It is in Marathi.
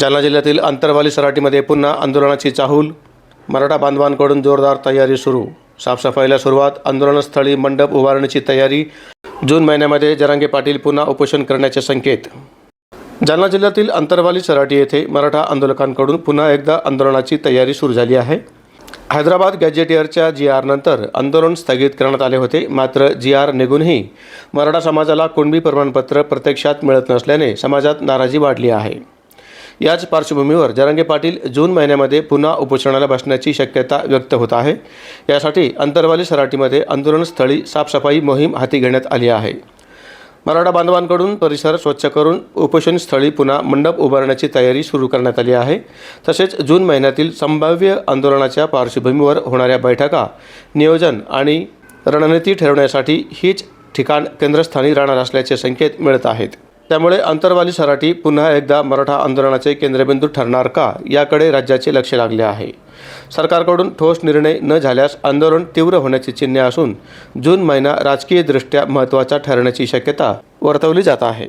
जालना जिल्ह्यातील अंतरवाली सराटीमध्ये पुन्हा आंदोलनाची चाहूल. मराठा बांधवांकडून जोरदार तयारी सुरू. साफसफाईला सुरुवात. आंदोलनस्थळी मंडप उभारण्याची तयारी. जून महिन्यामध्ये जरांगे पाटील पुन्हा उपोषण करण्याचे संकेत. जालना जिल्ह्यातील अंतरवाली सराटी येथे मराठा आंदोलकांकडून पुन्हा एकदा आंदोलनाची तयारी सुरू झाली आहे. हैदराबाद गॅजेटियरच्या GR नंतर आंदोलन स्थगित करण्यात आले होते. मात्र GR निघूनही मराठा समाजाला कुणबी प्रमाणपत्र प्रत्यक्षात मिळत नसल्याने समाजात नाराजी वाढली आहे. याच पार्श्वभूमीवर जरांगे पाटील जून महिन्यामध्ये पुन्हा उपोषणाला बसण्याची शक्यता व्यक्त होत आहे. यासाठी अंतरवाली सराटीमध्ये आंदोलनस्थळी साफसफाई मोहीम हाती घेण्यात आली आहे. मराठा बांधवांकडून परिसर स्वच्छ करून उपोषणस्थळी पुन्हा मंडप उभारण्याची तयारी सुरू करण्यात आली आहे. तसेच जून महिन्यातील संभाव्य आंदोलनाच्या पार्श्वभूमीवर होणाऱ्या बैठका, नियोजन आणि रणनीती ठरवण्यासाठी हीच ठिकाण केंद्रस्थानी राहणार असल्याचे संकेत मिळत आहेत. त्यामुळे अंतरवाली सराटी पुन्हा एकदा मराठा आंदोलनाचे केंद्रबिंदू ठरणार का, याकडे राज्याचे लक्ष लागले आहे. सरकारकडून ठोस निर्णय न झाल्यास आंदोलन तीव्र होण्याची चिन्हे असून जून महिना राजकीयदृष्ट्या महत्त्वाचा ठरण्याची शक्यता वर्तवली जात आहे.